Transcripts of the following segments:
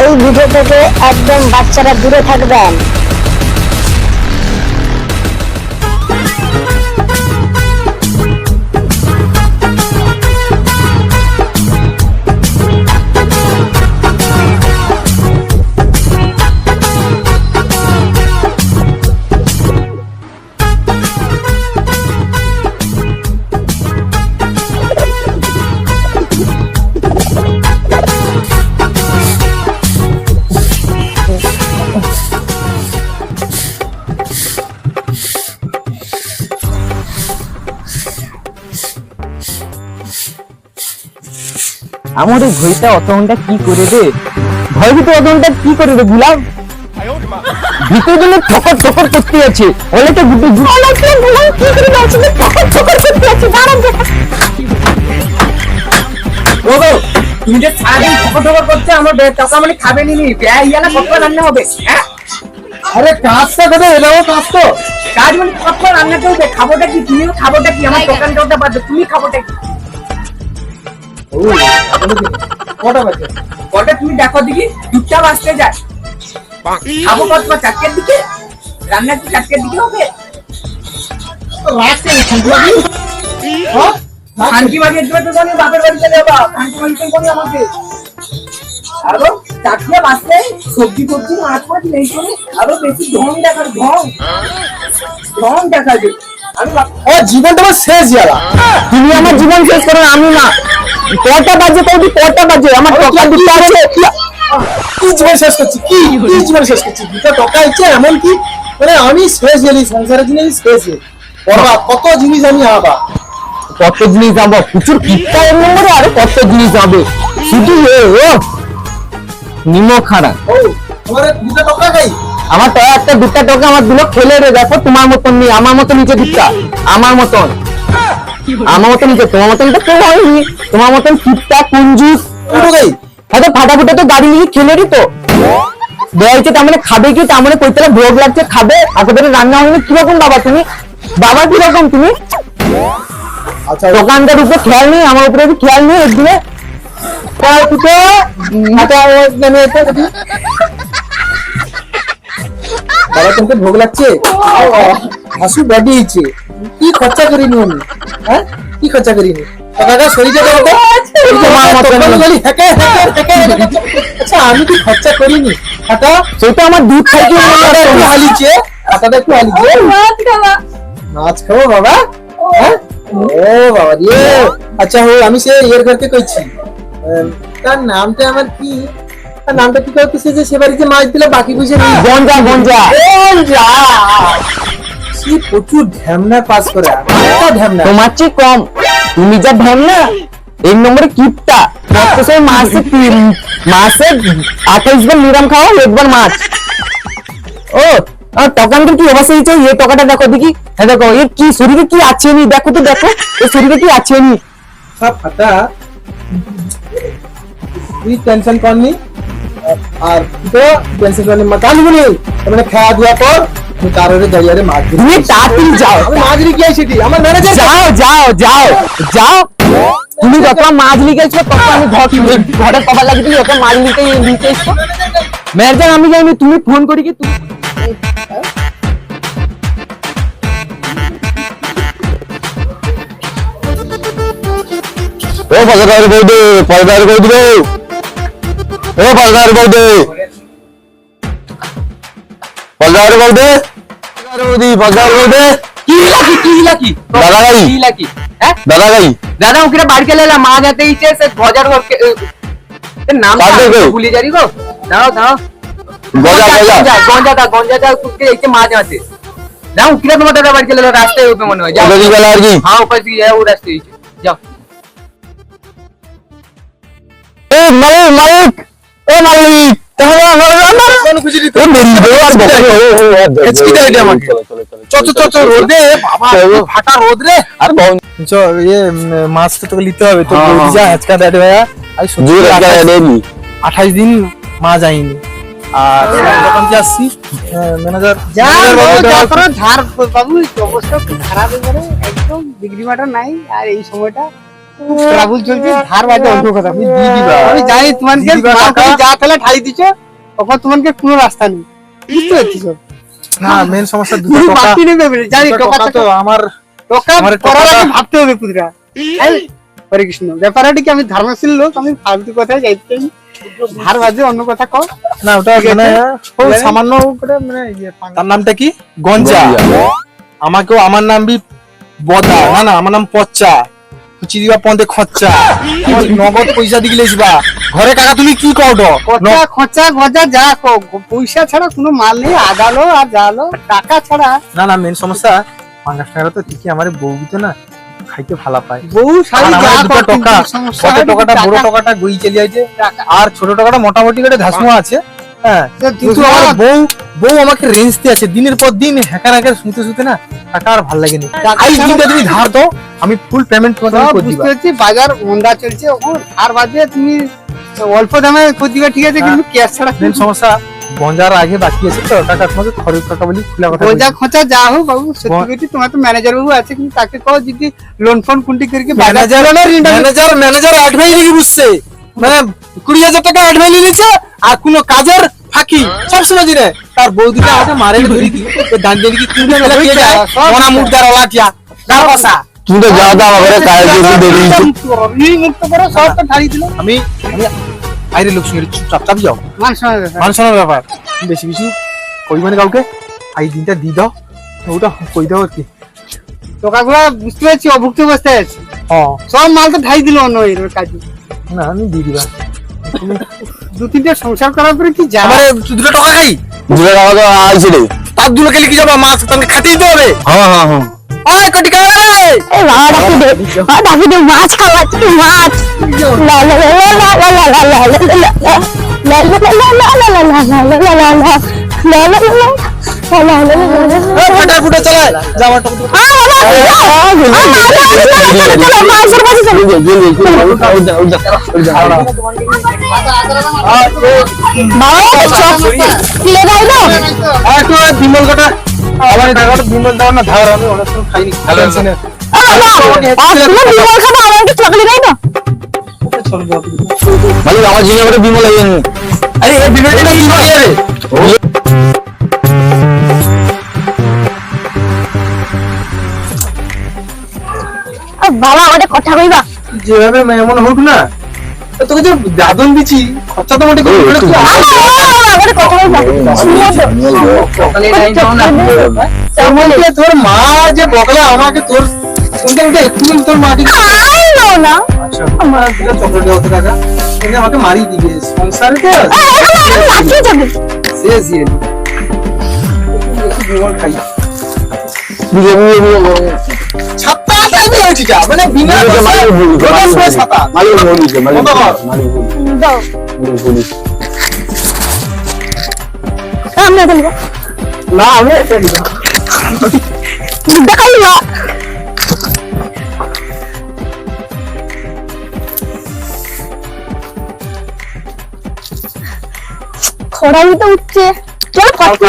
এই ভিডিও থেকে একদম বাচ্চারা দূরে থাকবেন। আমার এই ঘড়িটা অত ঘন্টা কি করে রে, ভয় ভিতরে অত ঘন্টা কি করে রে গুলাম, ভিতরে দিলে ঠকর ঠকর করতে আছে অনেকটা গুড্ডু অনেকটা গুলাম কি করে যাচ্ছে ঠকর ঠকর করতে আছে দাঁড়ান ওগো তুমি যে সারাদিন ঠকর ঠকর করতে আমার টাকা মানে খাবে নি ইয়ালা কত রান্না হবে হ্যাঁ? আরে কাজটা করে এলাও কাজ তো কাজ মানে কত রান্না করবে, খাবোটা কি তুমিও খাবোটা কি আমার দোকানটা বাদ তুমি খাবোটা কি? কটা তুমি দেখো দেখি দুটা বাজতে যায়, খাবো কত চারটের দিকে, রান্না কি চারটের দিকে হবে? খানকি বাড়িয়ে দেবে তো জানি বাপের বাড়ি চলে যাবা, খানকি বাড়িতে বলি আমাকে আরো চারটে বাজতে সবজি টবজি মাছ মাছ নেই করে আরো বেশি ঢং দেখার ঢং দেখাবে। জীবনটা আমার শেষ গেলা, তুমি আমার জীবন শেষ করো আমি না। কটা বাজে কবি কটা বাজে আমার টাকা দিতে আছে, কি জীবন শেষ করছি, কি জীবন শেষ করছি, দুটো টাকা ইচ্ছে এমন কি মানে আমি শেষ গেলি সংসারের জন্য শেষ কত জিনিস আমি আবার কত জিনিস যাবো প্রচুর কিপটা এর নম্বরে আরো কত জিনিস যাবে শুধু নিমো খারাপ তোমার দুটো টাকা খাই আমার তো একটা দুটা টাকা আমার দিল খেলে রে, দেখো তোমার মতন নেই আমার মতন নিচে দিকটা আমার মতন নিচে তোমার মতন তো কেউ হয়নি, তোমার মতন কিপটা কুঞ্জুস হয়তো ফাটাফুটা তো গাড়ি নিয়ে খেলে রি তো বলছে তার মানে খাবে কি, তার মানে কইতে ভোগ লাগছে খাবে, একেবারে রান্না হয়নি কিরকম বাবা তুমি, বাবা কিরকম তুমি? আচ্ছা দোকানদার উপরে খেয়াল নেই, আমার উপরে খেয়াল নেই একদিনে বাবা তোমাকে ভোগ লাগছে হাসু বডি হয়েছে কি খরচা করিনি আমি, হ্যাঁ কি খরচা করিনি টাকাটা শরীরে আচ্ছা আমি কি খরচা করিনি টাকা সেটা আমার দুধ খাইতে হালিছে টাকাটা একটু হালিছে মাছ খাবো বাবা, হ্যাঁ ও বাবা রে আচ্ছা হো আমি সে এর ঘরকে কইছি তার নামটা আমার কি, তার নামটা কি করতেছে যে সে বাড়িতে মাছ দিলে বাকি পয়সা নেই গঞ্জা গঞ্জা সে প্রচুর ঢ্যামনা পাস করে ঢ্যামনা তোমার চেয়ে কম, তুমি যা ঢ্যামনা এক নম্বরে কিপটা মাসে 28 বার নিরাম খাওয়া একবার মাছ। ও দোকানদার কি অবস্থা হয়েছে, এই টাকাটা দেখো দেখি, হ্যাঁ দেখো এর কি শরীরে কি আছে নি, দেখো তো দেখো এর শরীরে কি আছে নি সব ফাটা, তুই টেনশন করনি আর তো টেনশন করনি কাজ বলি মানে খাওয়া দেওয়া পর তুমি কারোরে দাঁড়িয়ে মাছ দিবি, তুমি তাড়াতাড়ি যাও, আমি মাছ লিখে সেটি আমার ম্যানেজার যাও যাও যাও যাও, তুমি যত মাছ লিখেছো তত আমি ঘরে কবার লাগিয়ে দিই, ওকে মাছ লিখে এসছো ম্যানেজার আমি যাইনি, তুমি ফোন করি কি তুমি ও বাজার বৌদি পয়দার করে দিবে, ও বাজার বৌদি বাজার বৌদি বৌদি বাজার বৌদি কি লাকি দাদা ভাই কি লাকি হ্যাঁ দাদা ভাই দাদা ওকে বাড়ি কে লেলা মা যাতে ইচ্ছে সে বাজার করকে নাম ভুলে যারি গো, দাও দাও গঞ্জা দা কুকে একে মা যাতে দাও কিরা তোমার দাদা বাড়ি কে লেলা রাস্তায় ওপে মনে হয় যাও ওদিকে গেল আর কি, হ্যাঁ ওপাশ দিয়ে যাও রাস্তায় যাও। এ মালিক ও মালিক তাহলে আমার কোন খুশি দিতে ও মেরি দে আর এচকি দাও এটা আমাকে চচ রোদে বাবা ফাটা রোদ রে আর বল চ ये মাছ তো তোকে নিতে হবে তো যা আজকা দাঁড়ে ভাইয়া আই জোর একটা দেবি 28 দিন মা যাইনি আর যখন যাচ্ছি ম্যানেজার যা ধার বাবু অবস্থা খুব খারাপ হয়ে গেল, একদম ডিগ্রি মাটার নাই আর এই সময়টা ট্রাবল চলছে ধার বাজে অন্য কথা তুমি দিয়ে দিবা। আমি জানি তোমাকে দিয়ে দিবা টাকা। যা তাহলে ঠাই দিছো তখন তোমাকে কোনো রাস্তা নেই বুঝতে পারছিস না মেন সমস্যা দুটো তুমি টাকা। বাকি নেবে জানি দুটো টাকা টাকা তো আমার টাকা আমার করার টাকাটা- আগে ভাবতে হবে পুত্রা হরে কৃষ্ণ ব্যাপারটা কি আমি ধর্মশীল লোক আমি ফালতু কথায় যাইতে চাই ধার বাজে অন্য কথা কও না ওটা ঠিক আছে। মানে ও ঠিক আছে। সামান্য করে মানে তার নামটা কি গঞ্জা আমাকেও আমার নাম বি বদা না না আমার নাম পচ্চা খুচি দিবা পন্দে খচ্চা আমার নগদ পয়সা দিকে লেসবা ঘরে কাকা তুমি কি কও তো খরচা খরচা গজা যা কও পয়সা ছাড়া কোনো মাল নেই আগালো আর জালো টাকা ছাড়া না না মেন সমস্যা ৫০ টাকা তো ঠিকই আমার বউ তো না খাইতে ভালো পায় বহু শাড়ি আর যা আমার দুটো কও টাকা কিন্তু সমস্যা ছোট হয় টাকাটা বড় টাকা- টাকাটা গই চলে যাইছে টাকা। আর ছোট টাকাটা মোটামুটি করে ধাসমা আছে হ্যাঁ তো কিন্তু দুটো আমার আর- বউ আমাকে রেঞ্জ দিয়ে আছে দিনের পর দিন হ্যাকার হ্যাকার শুনতে শুনতে না টাকা আর ভালো লাগেনি টাকা আজ ছাড়া- দিনটা তুমি ধার দাও আমি ফুল পেমেন্ট তোমাকে সব করে বুঝতে দিবা পারছি বাজার মন্দা চলছে ওখানে আর বাজে তুমি অল্প দামে করে দিবা ঠিক আছে কিন্তু ক্যাশ ছাড়া মেন সমস্যা গঞ্জার আগে বাকি আছে তো টাকা তোমাকে খরচ টাকা বলি খোলা কথা খোঁজা বলছি। খোঁজা যা হোক বাবু সত্যি কথা তোমার তো ম্যানেজার বাবু আছে কিন্তু তাকে কও যদি লোন ফোন কুন্টি করে বাজার ম্যানেজার অ্যাডভাইস নাকি বুঝছে মানে ২০,০০০ টাকা অ্যাডভাইস নিয়েছে আর কোনো কাজের ফাঁকি সব সময় দিনে তার বৌদিটা আমাকে মারে ধরি কি দাঁড়িয়ে কি কুড়ে মেলা কে যায় মনা মুখদার ওলাটিয়া কার ভাষা তুমি তো যা দাও আমাকে কাজ দিয়ে বেরিয়ে মুক্ত করে সব তো ঠাড়ি দিল আমি আমি আইরে লোক সঙ্গে চুপচাপ চাপ যাও মান শোনা ব্যাপার মান শোনার ব্যাপার বেশি কিছু কই মানে কাউকে এই দিনটা দিয়ে দাও ওটা কই দাও আর কি টাকাগুলো বুঝতে পারছি অভুক্ত অবস্থায় আছে হ্যাঁ সব মাল তো ঠাই দিল অন্য এর কাজে না আমি দিয়ে দিবা দু তিনটে সংসার করার পরে কি যা আমার দুটো টাকা খাই দুটো টাকা তো আইছে রে তার দুটো খেলে কি যাবো মাছ তোমাকে খাতে দিতে হবে হ্যাঁ হ্যাঁ হ্যাঁ ওই কোটি টাকা রে এই বাবা ডাকি দে মাছ খাওয়াচ্ছি মাছ লা লা লা লা লা লা লা লা লা লা লা লা লা লা লা লা ফাটা ফুটা চালায় যাওয়ার টাকা একটু বিমল কাটা আমার এই টাকাটা বিমল দাও না ধার আমি অনেক সময় খাইনি টেনশনে মানে আমার জিনিস করে বিমল আইয়েন আরে এই বিমলটা কি করে রে বাবা আমাদের কথা কইবা যেভাবে এমন হোক না তো তোকে যে দাদন দিছি খরচা তো মোটে করে কি আমাদের কথা কইবা বলতে তোর মা যে বকলা আমাকে তোর শুনতে একটু তোর মাকে না আচ্ছা আমার দিলে চকলেট দেওয়া টাকা তুমি আমাকে মারি দিবে সংসারে তো শেষ দিয়ে বিমল খাই ছাতা টাইপে হয়েছে যা মানে বিনা ছাতা দাও আমরা দেব না আমি দেখাই না খড়াই তো উঠছে চল কথা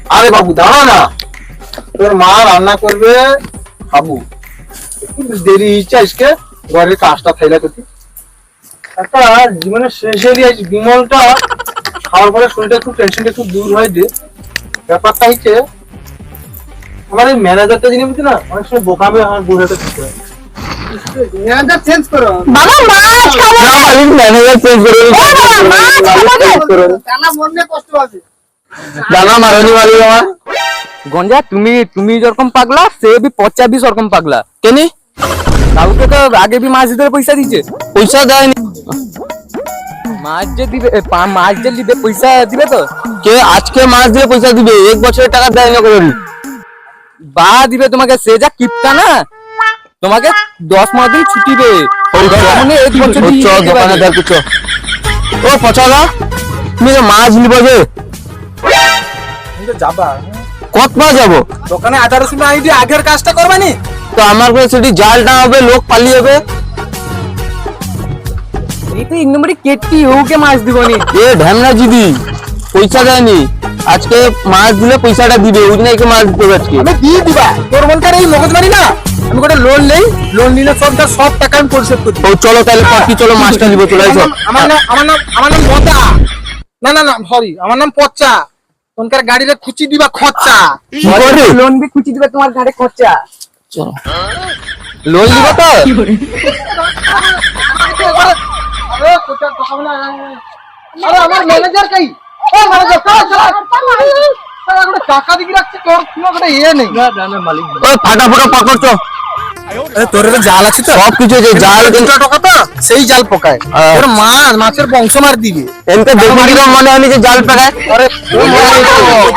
আরে বাবু দাঁড়া না তোর মা রান্না করবে খাবো একটু দেরি হচ্ছে আজকে ঘরের কাজটা থাইলা করতে একটা জীবনের শেষ এরিয়া বিমলটা খাওয়ার পরে শরীরটা একটু টেনশনটা একটু দূর হয় যে ব্যাপারটা হচ্ছে আমার এই ম্যানেজারটা জিনিস বুঝছি না অনেক সময় বোকামে আমার বুঝাতে ঠিক হয় ম্যানেজার চেঞ্জ করো বাবা মাছ খাবো ম্যানেজার চেঞ্জ করে জানা মনে কষ্ট আছে দানা মারনি মারি আমার গঞ্জা তুমি তুমি যেরকম পাগলা সে भी পচা भी সেরকম পাগলা কেনি কাউকে তো আগে भी মাছ দিতে পয়সা দিছে পয়সা দেয়নি মাছ যে দিবে মাছ যে দিবে পয়সা দিবে তো কে আজকে মাস দিয়ে পয়সা দিবে এক বছরের টাকা দেয় না করে বা দিবে তোমাকে সে যা কিপটা না তোমাকে 10 মাস দিন ছুটি দেবে মানে এক বছর দিয়ে দিতে দোকানে পারে। দেখ ও পচাদা তুমি যে মাছ নিব যে কিন্তু যাবা কত মাস যাবো দোকানে 18 সময় আইডি আগের কাজটা করবানি তো আমার কাছে সেটি জালটা হবে লোক পালিয়ে যাবে এই তো এক নম্বরে কেটি ওকে মাছ দিবনি এ ঢ্যামনা জিদি পয়সা দেয়নি আজকে মাছ দিলে পয়সাটা দিবে ওই জন্য একে মাছ দিতে হবে আজকে আমি দিয়ে দিবা তোর মনকার এই মগজ মারি না আমি আমি একটা লোন নেই, লোন নিলে সব টাকা আমি পরিশোধ করছি। ও চলো তাহলে পাখি, চলো মাছটা দিব, চলে আসো। আমার নাম বদা। না সরি, আমার নাম পচ্চা। তোনকার গাড়িতে খুচি দিবা খরচা। কি করবে? লোন দিয়ে খুঁচি দিবে তোমার ঘাড়ে খরচা। চলো লোন দিব তো। আরে কোটা কথা বলা। আরে আমার ম্যানেজার কই? ও ম্যানেজার টাকা দিকে রাখছে, তোর কোনো একটা ইয়ে নেই। ও ফাটাফাটা পাকড়ছো। তোর জাল আছে তো? সব কিছু আছে, জাল কিন্তু টাকা তো সেই জাল পকায়। তোর মাছের বংশ মার দিবে। এনকে দেখে কিরকম মনে হয়নি যে জাল পাকায়। আরে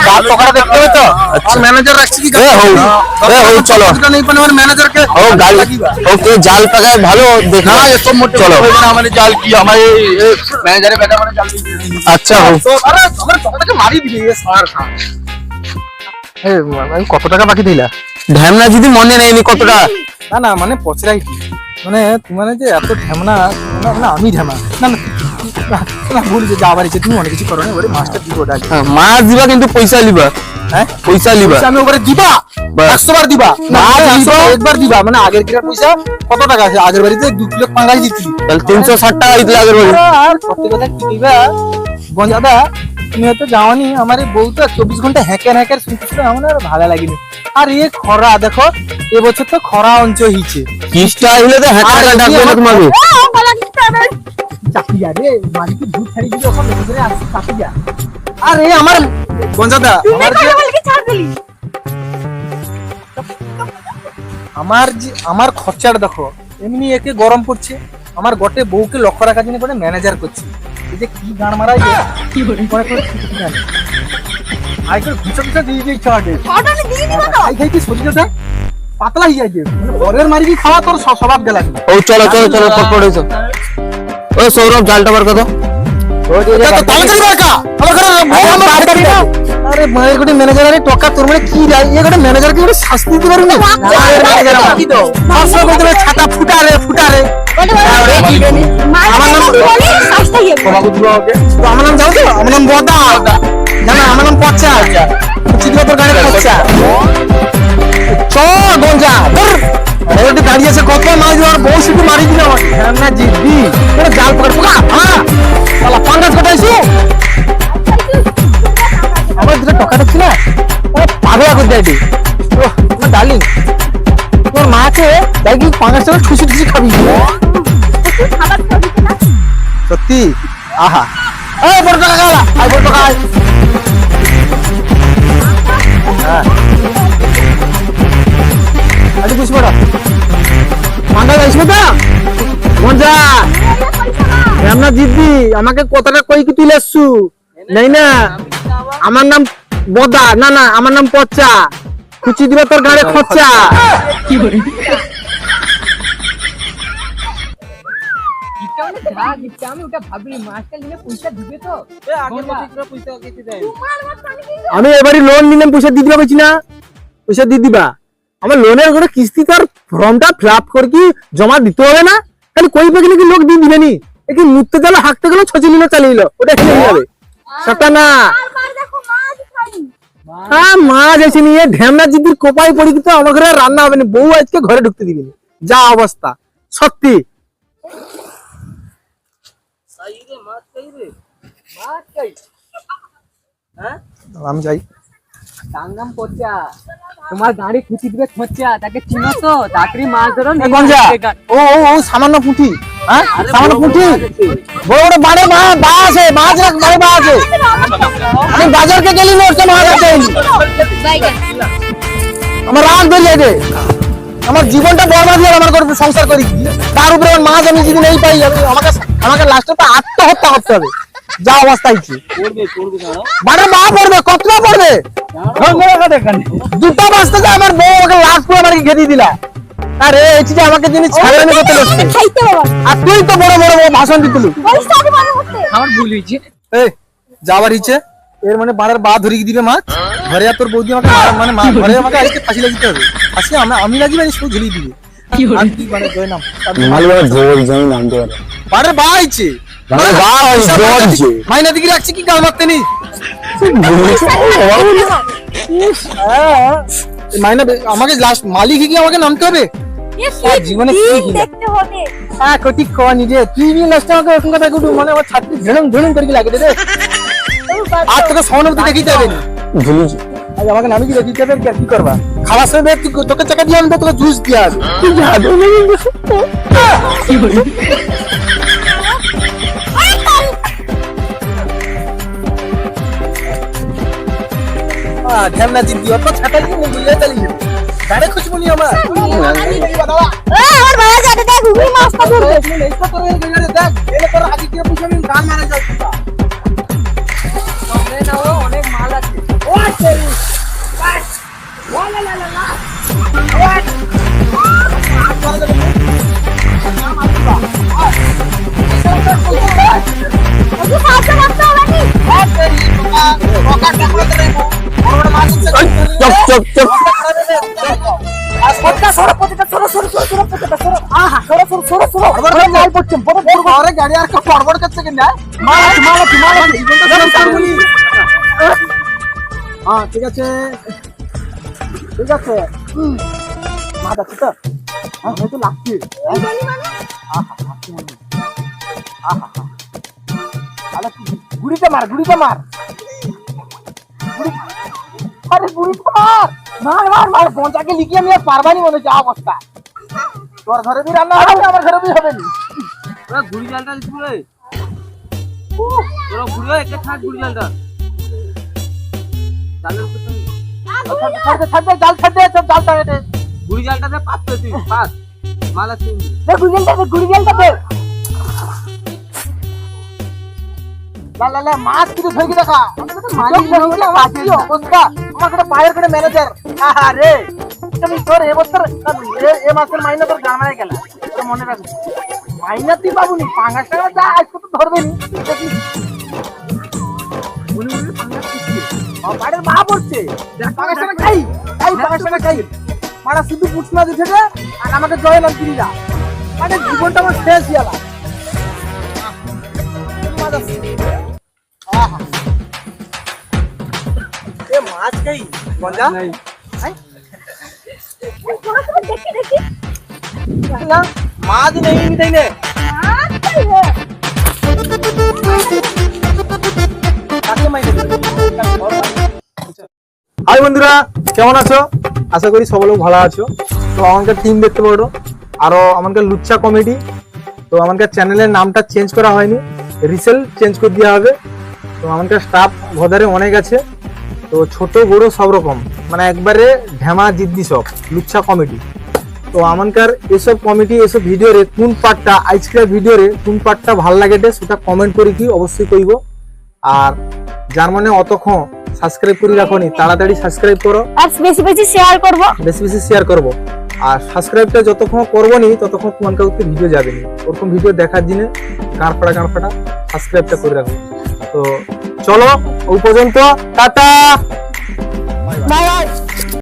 জাল পকাটা দেখতে হবে তো। আর ম্যানেজার রাখছি কি? চলো নেই পারে আমার ম্যানেজারকে। ও গাল ওকে জাল পাকায় ভালো দেখো। চলো আমার জাল কি আমার ম্যানেজারের বেটা মানে জাল আচ্ছা হোক। আরে আমার টাকাটাকে মারি দিবে এ সার খা। আমি কত টাকা বাকি দিলা? ঢ্যামনা যদি মনে নেয়নি কতটা। না মানে পচরাই কি মানে তুমি যে এত ঢ্যামনা। না আমি ঢ্যামা না ভুল যে যাবার ইচ্ছে, তুমি অনেক কিছু করো না। ওরে মাস্টার দিব ওটা মাছ দিবা কিন্তু পয়সা লিবা। হ্যাঁ পয়সা লিবা। আমি ওরে দিবা 100 বার দিবা না, একবার দিবা। মানে আগের কিরার পয়সা কত টাকা আছে? আগের বাড়িতে 2 কিলো পাঙ্গাই দিতি, তাহলে 360 টাকা দিতে আগের বাড়ি। আর সত্যি কথা কি দিবা গঞ্জাদা, তুমি হয়তো যাওনি। আমার এই বউটা 24 ঘন্টা হ্যাকার শুনতেছিল, আমার আর ভালো লাগেনি। আর এ খরা দেখো, এবছর তো খরা অঞ্চল হইছে। কিস্টা হইলে তো হ্যাকারটা ডাকবে না তোমাকে। চাপিয়া রে মালিকে দুধ ছাড়ি দিলে ওখানে ভেতরে আসছে চাপিয়া। আরে আমার গঞ্জাদা, আমার খরচাটা দেখো। এমনি একে গরম পড়ছে, আমার গটে বউকে লক্ষ্য রাখার জন্য করে ম্যানেজার করছি। এই যে কি গান মারাই কি করে আই করে ঘুষা দিয়ে দিয়েছে আগে। খাই কি শরীরটা পাতলা হয়ে যায়। মানে বরের মারি কি খাওয়া তোর স্বভাব গেলা। ও চলো ফটফট হইছো। ও সৌরভ জালটা বার কত? আরে মায়ের গোটে ম্যানেজার, আরে টাকা তোর মানে কি রাই? এ গোটে ম্যানেজার কি শাস্তি দিতে পারবি না? ছাতা ফুটারে আমার নাম যাও তো, আমার নাম বদা। জানা আমার নাম পচ্চা। তোর গাড়ি পচ্চা চ গঞ্জা দাঁড়িয়ে আছে। কত মাছ দেওয়ার বউ শুধু মারি দিল না জিদ্দি জাল পকড় পোকা। হ্যাঁ পাঙ্গাস কোথাইছো? আমার দুটো টাকা দেখছি না, পাগলা করে দেয়। ডার্লিং তোর মাকে যাই কি পাঙ্গাস টাকা খুশি খাবি সত্যি। আহা বড় টাকা খাওয়া, বড় টাকা। হ্যাঁ আরে বুঝবো না পাঙ্গা যাইছো তো মজা। আমরা দিদি আমাকে কথাটা কই কি তুলে আসছু নাই না? আমার নাম বদা। না আমার নাম পচ্চা। খুচি দিবা তোর গাড়ি খরচা। কি বলি আমি এবারে লোন নিলাম, পয়সা দিয়ে দিবা বলছি না? পয়সা দিয়ে দিবা। আমার লোনের করে কিস্তি তার ফর্মটা ফিল করে কি জমা দিতে হবে না? তাহলে কই পেয়ে কি লোক দিয়ে দিবে নি? কি মুততে গেল হাঁকতে গেল 6 মিনিট চালিয়ে নিল, ওটা এখানে হয়ে যাবে সেটা না। হ্যাঁ মাছ এসে নিয়ে ঢ্যামনা জিদির কোপাই পড়ি কিন্তু আমার ঘরে রান্না হবে না। বউ আজকে ঘরে ঢুকতে দিবি না, যা অবস্থা সত্যি। আমি যাই। তোমার গাড়ি খুঁচি দিবে খরচা, তাকে চিনো তো? তাড়াতাড়ি মাছ ধরো। ও সামান্য পুঁটি। হ্যাঁ সামান্য পুঁটি বড় বড় বাড়ে বা আছে, মাছ রাখ বাড়ে বা আছে। আমি বাজারকে গেলি না, ওটা মাছ আছে। আমার রাগ বেরিয়ে গে, আমার জীবনটা বরবাদ হয়ে আমার করে সংসার করি। তার উপরে আমার মাছ আমি যদি নেই পাই, আমাকে লাস্টে তো আত্মহত্যা করতে হবে। যা অবস্থা হচ্ছে বাড়ে মা পড়বে, কতটা পড়বে? দুটো বাঁচতে যায় আমার বউ আমাকে লাস্ট করে আমাকে ঘেরিয়ে দিলা। আরে এই যে আমাকে যিনি ছাড়ানি করতে বসছে, আর তুই তো বড় বড় ভাষণ দিতলি। আমার ভুল হয়েছে। এই যাবার ইচ্ছে এর মানে বাড়ার বা ধরিয়ে দিবে মাছ ঘরে। আর তোর বৌদি আমাকে মানে ঘরে আমাকে আজকে ফাঁসি লাগিতে হবে। ফাঁসি আমি লাগিবে, সব ঝুলিয়ে দিবে। মানে জয় নাম বাড়ার বা আইছে, মাইনা দিকে রাখছি কি গাল মারতে নি মাইনা আমাকে লাস্ট মালিক কি আমাকে নামতে হবে। জীবনে কি কিনা দেখতে হবে হ্যাঁ কটি খাওয়া নিজে তুই বি নষ্ট আমাকে এরকম কথা গুটু মানে আমার ছাত্রী ঝেড়ম ঝেড়ম করে লাগে রে আর তোকে সহানুভূতি দেখিতে হবে না ঝুলুছি আজ আমাকে নামি কি দেখিতে হবে কি করবা খাওয়ার সময় তোকে টাকা দিয়ে আনবো তোকে জুস দিয়ে আসবো ধ্যান না জিদ্দি অত ছাটা দিয়ে মুখ বুঝে চালিয়ে গাড়ি খুশবু নি আমার আমার ভালো যাতে দেখ ঘুগনি মাছটা ধরবে অনেক মাল আছে একটু সাহায্য করতে হবে কি চপ চপ চপ গাড়ি আর ফরওয়ার্ড করছে কিনা হ্যাঁ ঠিক আছে ঠিক আছে মা যাচ্ছে তো হ্যাঁ হয়তো লাগছে গুড়িতে মার আরে গুড়িতে মার পঞ্চাকে লিখি আমি আর পারবানি মনে যা অবস্থা তোর ঘরে বি রান্না হবে আমার ঘরে বি হবে না গুড়ি জালটা দিচ্ছি রে তোরা গুড়ি একে থাক গুড়ি জালটা জালের উপর ছাড় জাল ছাড় দে সব জাল ছাড় দে গুড়ি জালটাতে পাঁচ তো তুই পাঁচ মালা তিন গুড়ি জালটা দে লা মাছ কিছু ধরে দেখা অবস্থা আমার একটা পায়ের করে ম্যানেজার আরে তুমি তোর এবছর এ মাসের মাইনা তোর জানাই গেল মনে রাখবি মাইনা তুই পাবুনি পাঙ্গাস টাকা যা আজকে তো ধরবে নি বাড়ির মা পড়ছে পাঙ্গাস টাকা খাই পাঙ্গাস টাকা খাই মারা শুধু পুছনা দিতে দে আর আমাকে জয় নাম কিনি যা মানে জীবনটা আমার শেষ গেলা মাছ খাই মজা দেখি মাছ নেই তাই না হাই বন্ধুরা কেমন আছো আশা করি সকলে ভালো আছো তো আমাদের টিম দেখতে পারো আরো আমাদের লুচ্চা কমেডি তো আমাদের চ্যানেলের নামটা চেঞ্জ করা হয়নি রিসেল চেঞ্জ করে দেওয়া হবে তো আমাদের স্টাফ ভদারে অনেক আছে তো ছোট বড় সব রকম মানে একবারে ঢেমা জিদ্দি সব লুচ্চা কমেডি তো আমানকার এসব কমেডি এসব ভিডিওরে কোন পার্টটা আজকের ভিডিওরে কোন পার্টটা ভাল লাগে সেটা কমেন্ট করে কি অবশ্যই কইব আর যার মানে অতক্ষণ সাবস্ক্রাইব করে রাখোনি তাড়াতাড়ি সাবস্ক্রাইব করো আর বেশি বেশি শেয়ার করব বেশি বেশি শেয়ার করব আর সাবস্ক্রাইবটা যতক্ষণ করবো নি ততক্ষণ তোমার কাউকে ভিডিও যাবে না ওরকম ভিডিও দেখার জন্য গাঁড়ফাটা সাবস্ক্রাইবটা করে রাখো তো চলো ওই পর্যন্ত টাটা বাই বাই